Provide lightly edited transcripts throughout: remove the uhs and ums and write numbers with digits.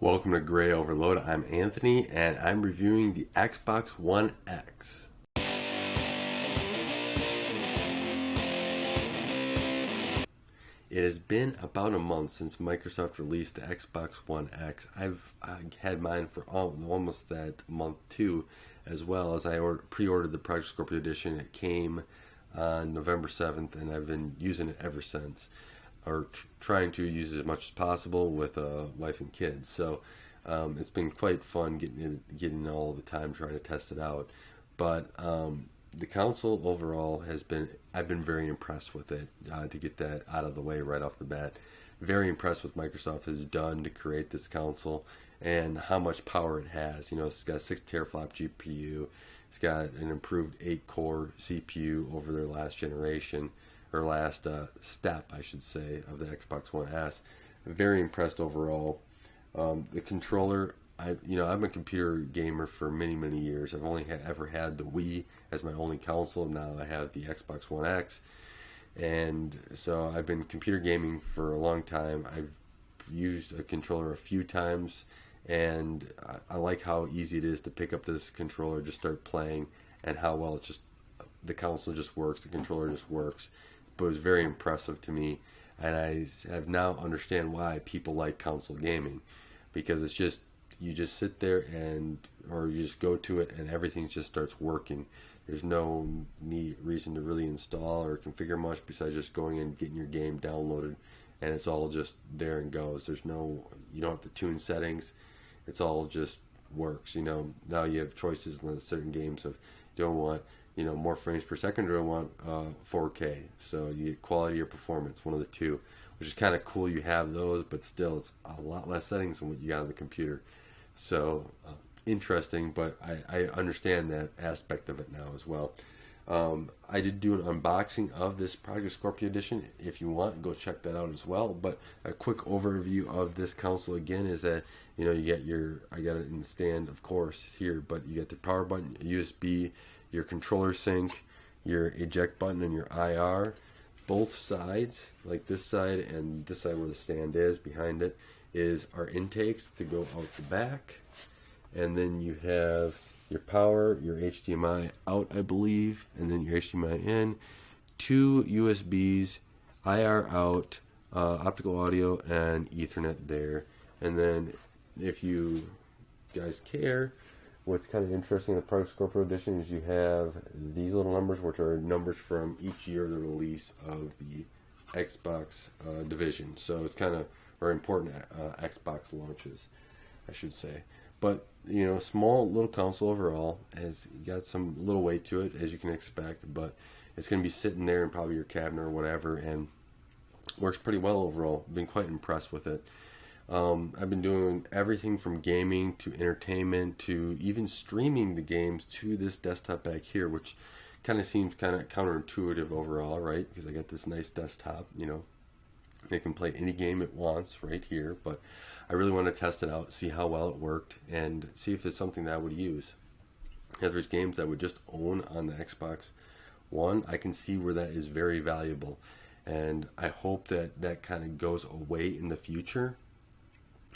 Welcome to Graya Overload. I'm Anthony, and I'm reviewing the Xbox One X. It has been about a month since Microsoft released the Xbox One X. I've had mine for almost that month too, as well as I pre-ordered the Project Scorpio edition. It came on November 7th, and I've been using it ever since, or trying to use it as much as possible with wife and kids. So it's been quite fun getting all the time trying to test it out. But the console overall I've been very impressed with it, to get that out of the way right off the bat. Very impressed with Microsoft has done to create this console and how much power it has. You know, it's got a 6 teraflop GPU. It's got an improved 8-core CPU over their last generation, or last step, I should say, of the Xbox One S. Very impressed overall. The controller, I'm a computer gamer for many years. I've only ever had the Wii as my only console. Now I have the Xbox One X, and so I've been computer gaming for a long time. I've used a controller a few times, and I like how easy it is to pick up this controller, just start playing, and how well the console just works, the controller just works. But it was very impressive to me, and I have now understand why people like console gaming, because it's just, you just sit there or you just go to it and everything just starts working. There's no reason to really install or configure much besides just going in and getting your game downloaded, and it's all just there and goes. You don't have to tune settings. It's all just works. Now you have choices in certain games of, do I want more frames per second, or do I want 4K? So you get quality or performance, one of the two, which is kind of cool. You have those, but still it's a lot less settings than what you got on the computer. So interesting, but I understand that aspect of it now as well. I did do an unboxing of this Project Scorpio edition. If you want, go check that out as well. But a quick overview of this console again is that you get I got it in the stand, of course, here, but you got the power button, USB, your controller sync, your eject button, and your IR. Both sides, like this side and this side where the stand is behind it, is our intakes to go out the back. And then you have your power, your HDMI out, I believe, and then your HDMI in, 2 USBs, IR out, optical audio, and Ethernet there. And then if you guys care, what's kind of interesting in the Project Scorpio edition is you have these little numbers, which are numbers from each year of the release of the Xbox division. So it's kind of very important Xbox launches, I should say. But small little console overall, has got some little weight to it, as you can expect. But it's going to be sitting there in probably your cabinet or whatever, and works pretty well overall. Been quite impressed with it. I've been doing everything from gaming to entertainment to even streaming the games to this desktop back here, which kind of seems kind of counterintuitive overall, right? Because I got this nice desktop, it can play any game it wants right here, but I really want to test it out, see how well it worked, and see if it's something that I would use. If there's games that I would just own on the Xbox One, I can see where that is very valuable, and I hope that kind of goes away in the future,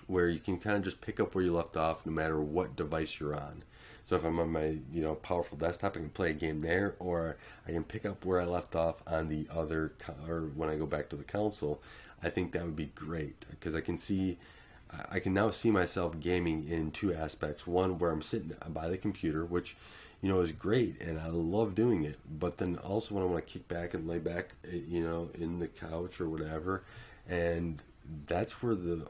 where you can kind of just pick up where you left off no matter what device you're on. So if I'm on my powerful desktop, I can play a game there, or I can pick up where I left off on the other, or when I go back to the console. I think that would be great, because I can now see myself gaming in two aspects. One, where I'm sitting by the computer, which is great, and I love doing it. But then also when I want to kick back and lay back, in the couch or whatever, and that's where the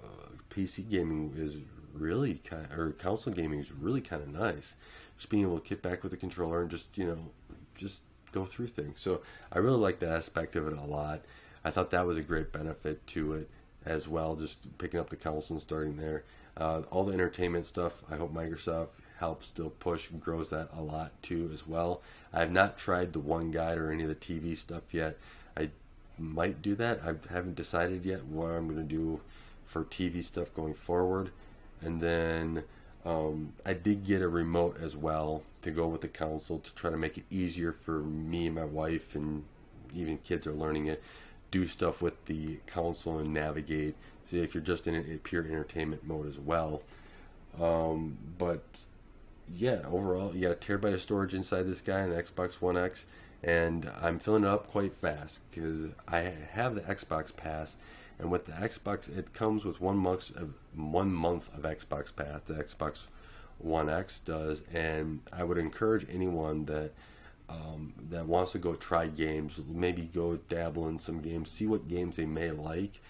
PC gaming is really or console gaming is really kind of nice. Just being able to kick back with the controller and just go through things. So I really like that aspect of it a lot. I thought that was a great benefit to it as well, just picking up the console and starting there. All the entertainment stuff, I hope Microsoft helps still push and grows that a lot too as well. I have not tried the One Guide or any of the TV stuff yet. I might do that. I haven't decided yet what I'm going to do for TV stuff going forward. And then I did get a remote as well to go with the console to try to make it easier for me and my wife, and even kids are learning it, do stuff with the console and navigate See if you're just in a pure entertainment mode as well. But yeah, overall, you got a terabyte of storage inside this guy on the Xbox One X, and I'm filling it up quite fast because I have the Xbox Pass, and with the Xbox, it comes with 1 month of Xbox Pass. The Xbox One X does, and I would encourage anyone that wants to go try games, maybe go dabble in some games, see what games they may like.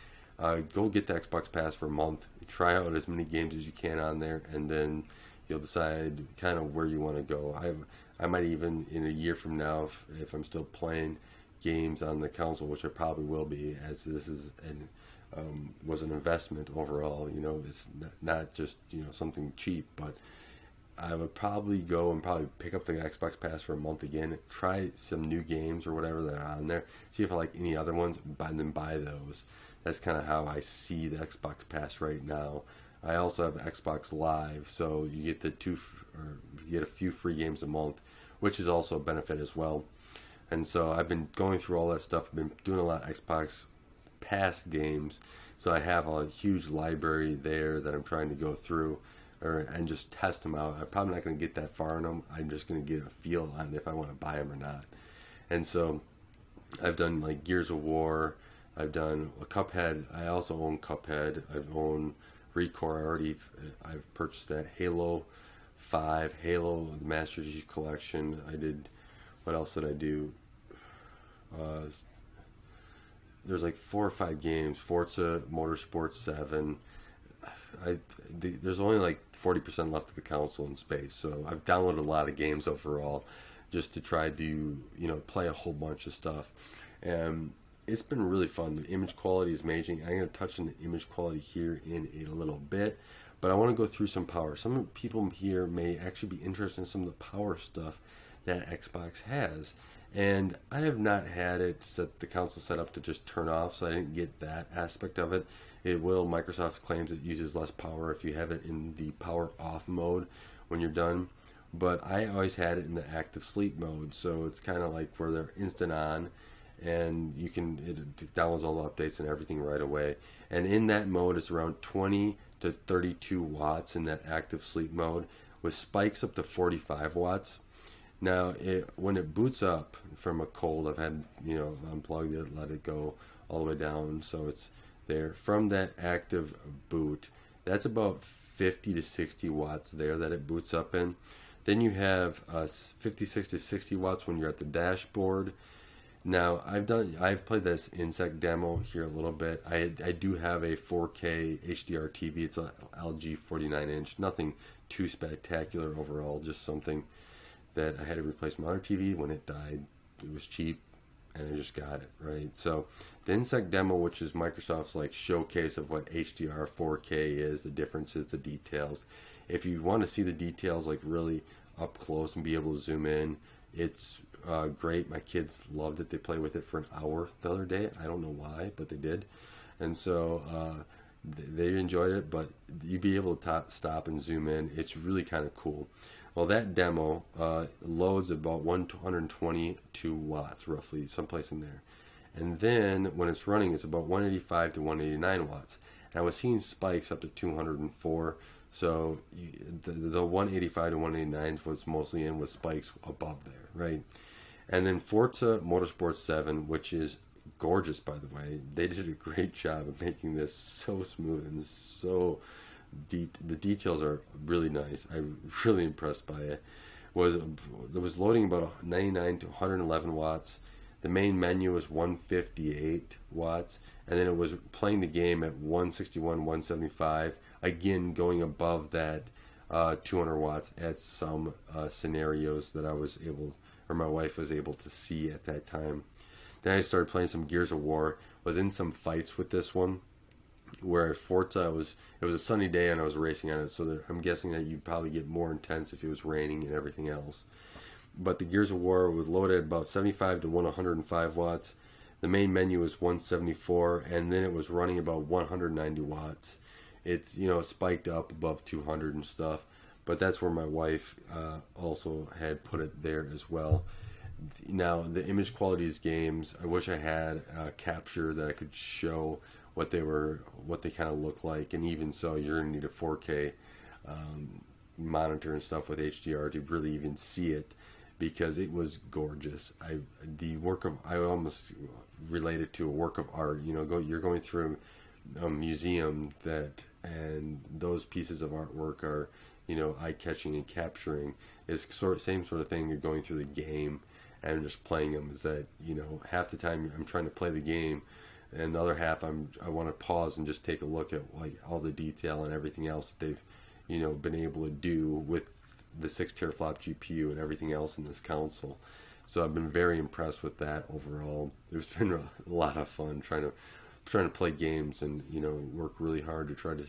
Go get the Xbox Pass for a month, try out as many games as you can on there, and then you'll decide kind of where you want to go. I might even in a year from now, if I'm still playing games on the console, which I probably will be, as this is was an investment overall. It's not just something cheap, but I would probably go and probably pick up the Xbox Pass for a month again, try some new games or whatever that are on there, see if I like any other ones, and then buy those. That's kind of how I see the Xbox Pass right now. I also have Xbox Live, so you get you get a few free games a month, which is also a benefit as well. And so I've been going through all that stuff. I've been doing a lot of Xbox Pass games, so I have a huge library there that I'm trying to go through and just test them out. I'm probably not going to get that far in them. I'm just going to get a feel on if I want to buy them or not. And so I've done like Gears of War. I've done a Cuphead. I also own Cuphead. I've owned Recore. I've purchased that. Halo 5, Halo the Master Chief Collection. I did. What else did I do? There's like 4 or 5 games. Forza Motorsport 7. There's only like 40% left of the console in space, so I've downloaded a lot of games overall, just to try to play a whole bunch of stuff, and it's been really fun. The image quality is amazing. I'm going to touch on the image quality here in a little bit, but I want to go through some power. Some people here may actually be interested in some of the power stuff that Xbox has, and I have not had the console set up to just turn off, so I didn't get that aspect of it. Microsoft claims it uses less power if you have it in the power off mode when you're done, but I always had it in the active sleep mode, so it's kind of like where they're instant on, and it downloads all the updates and everything right away. And in that mode, it's around 20 to 32 watts in that active sleep mode, with spikes up to 45 watts. Now, when it boots up from a cold, I've had unplugged it, let it go all the way down, so it's there. From that active boot, that's about 50 to 60 watts there that it boots up in. Then you have 56 to 60 watts when you're at the dashboard. Now, I've played this Insect demo here a little bit. I do have a 4K HDR TV. It's a LG 49-inch. Nothing too spectacular overall, just something that I had to replace my other TV when it died. It was cheap, and I just got it, right? So the Insect demo, which is Microsoft's like showcase of what HDR 4K is, the differences, the details. If you want to see the details like really up close and be able to zoom in, it's great. My kids loved it. They played with it for an hour the other day. I don't know why, but they did. And so they enjoyed it, but you'd be able to stop and zoom in. It's really kind of cool. Well, that demo loads about 122 watts, roughly, someplace in there. And then when it's running, it's about 185 to 189 watts. And I was seeing spikes up to 204. So the 185 to 189 is what's mostly in, with spikes above there, right? And then Forza Motorsport 7, which is gorgeous, by the way. They did a great job of making this so smooth and so the details are really nice. I'm really impressed by it. It was loading about 99 to 111 watts. The main menu was 158 watts, and then it was playing the game at 161, 175. Again, going above that 200 watts at some scenarios that I was able, or my wife was able to see at that time. Then I started playing some Gears of War. Was in some fights with this one, where Forza it was a sunny day and I was racing on it, so I'm guessing that you'd probably get more intense if it was raining and everything else. But the Gears of War was loaded at about 75 to 105 watts. The main menu was 174, and then it was running about 190 watts. It's spiked up above 200 and stuff, but that's where my wife also had put it there as well. Now, the image quality of these games, I wish I had a capture that I could show what they kind of look like, and even so, you're gonna need a 4K monitor and stuff with HDR to really even see it, because it was gorgeous. I almost relate it to a work of art. You're going through a museum and those pieces of artwork are, eye catching and capturing. It's same sort of thing. You're going through the game and just playing them. Is that, half the time I'm trying to play the game, and the other half I want to pause and just take a look at like all the detail and everything else that they've been able to do with the 6 teraflop GPU and everything else in this console. So I've been very impressed with that overall. It's been a lot of fun trying to play games and work really hard to try to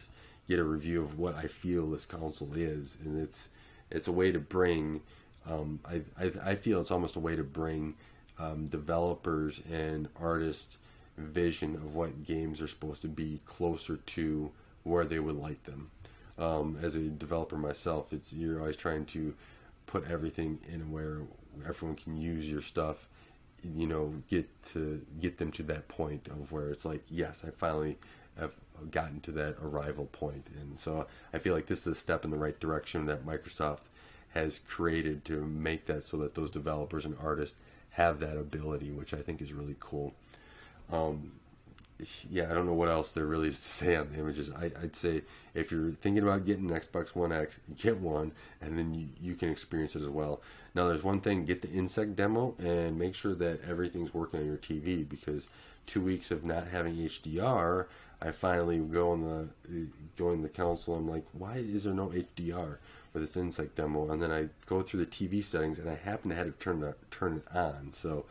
get a review of what I feel this console is. And it's a way to bring I feel it's almost a way to bring developers and artists' vision of what games are supposed to be closer to where they would like them. As a developer myself, you're always trying to put everything in where everyone can use your stuff, get them to that point of where it's like, yes, I finally have gotten to that arrival point. And so I feel like this is a step in the right direction that Microsoft has created to make that so that those developers and artists have that ability, which I think is really cool. Yeah, I don't know what else there really is to say on the images. I'd say if you're thinking about getting an Xbox One X, get one, and then you can experience it as well. Now, there's one thing: get the Insect demo and make sure that everything's working on your TV, because 2 weeks of not having HDR, I finally go in the console. I'm like, why is there no HDR with this Insect demo? And then I go through the TV settings, and I happen to have to turn it on. So.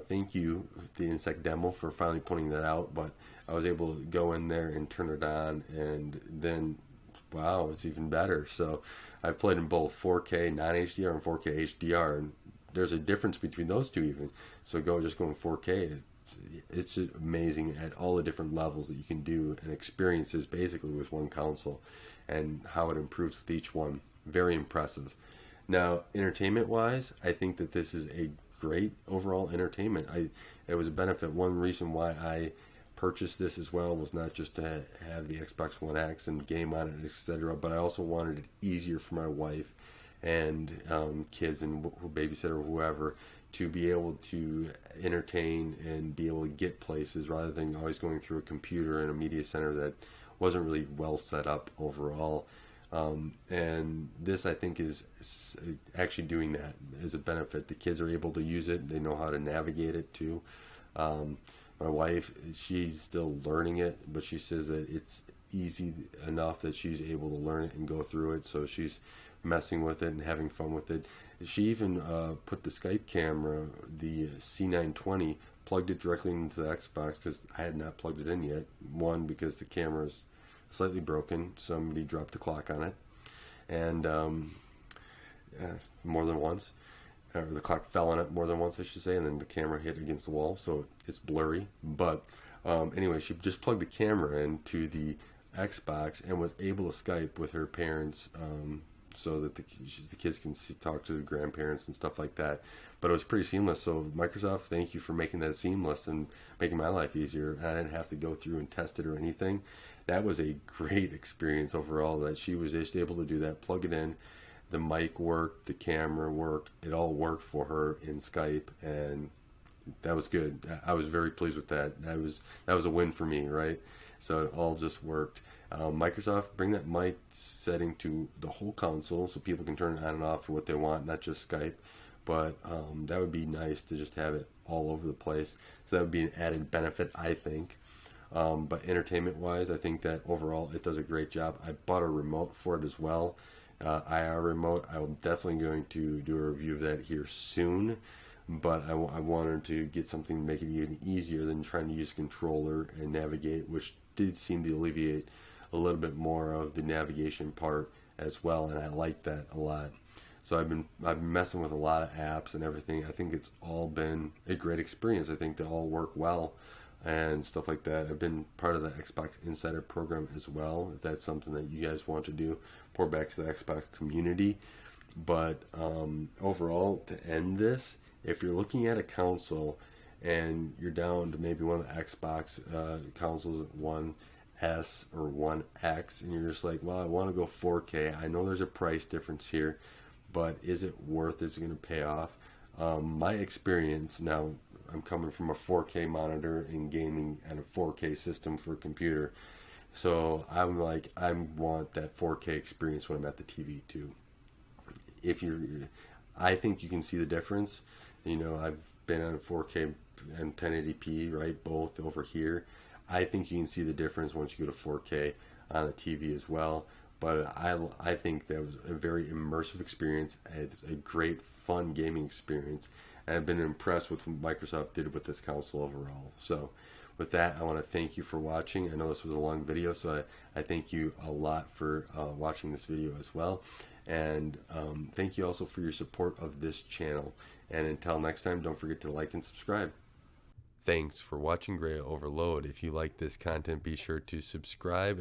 Thank you, the Insect demo, for finally putting that out. But I was able to go in there and turn it on, and then, wow, it's even better. So I've played in both 4K non-HDR and 4K HDR, and there's a difference between those two even. So just going 4K, it's amazing at all the different levels that you can do and experiences basically with one console, and how it improves with each one. Very impressive. Now, entertainment-wise, I think that this is a great overall entertainment. It was a benefit. One reason why I purchased this as well was not just to have the Xbox One X and game on it, etc., but I also wanted it easier for my wife and kids and babysitter or whoever to be able to entertain and be able to get places rather than always going through a computer and a media center that wasn't really well set up overall. And this, I think, is actually doing that as a benefit. The kids are able to use it. They know how to navigate it too. My wife, she's still learning it, but she says that it's easy enough that she's able to learn it and go through it. So she's messing with it and having fun with it. She even put the Skype camera, the C920, plugged it directly into the Xbox, because I had not plugged it in yet. One, because the camera's slightly broken. Somebody dropped the clock on it, and more than once. Or the clock fell on it more than once, I should say, and then the camera hit against the wall, so it's blurry. But anyway, she just plugged the camera into the Xbox and was able to Skype with her parents, so that the kids can talk to the grandparents and stuff like that. But it was pretty seamless. So Microsoft, thank you for making that seamless and making my life easier. I didn't have to go through and test it or anything. That was a great experience overall, that she was just able to do that, plug it in, the mic worked, the camera worked, it all worked for her in Skype, and that was good. I was very pleased with that. That was a win for me, right? So it all just worked. Microsoft, bring that mic setting to the whole console so people can turn it on and off for what they want, not just Skype. But that would be nice to just have it all over the place. So that would be an added benefit, I think. But entertainment-wise, I think that overall it does a great job. I bought a remote for it as well, IR remote. I'm definitely going to do a review of that here soon. But I wanted to get something to make it even easier than trying to use a controller and navigate, which did seem to alleviate a little bit more of the navigation part as well, and I like that a lot. So I've been messing with a lot of apps and everything. I think it's all been a great experience. I think they all work well and stuff like that. I've been part of the Xbox Insider program as well, if that's something that you guys want to do, pour back to the Xbox community. But overall, to end this, if you're looking at a console and you're down to maybe one of the Xbox consoles, One S or One X, and you're just like, well, I want to go 4K. I know there's a price difference here, but is it worth it? Is it going to pay off? My experience now, I'm coming from a 4K monitor and gaming and a 4K system for a computer. So I'm like, I want that 4K experience when I'm at the TV too. If you're, I think you can see the difference. You know, I've been on 4K and 1080p, right? Both over here. I think you can see the difference once you go to 4K on the TV as well. But I think that was a very immersive experience. It's a great, fun gaming experience. And I've been impressed with what Microsoft did with this console overall. So with that, I want to thank you for watching. I know this was a long video, so I thank you a lot for watching this video as well. And thank you also for your support of this channel. And until next time, don't forget to like and subscribe. Thanks for watching Graya Overload. If you like this content, be sure to subscribe.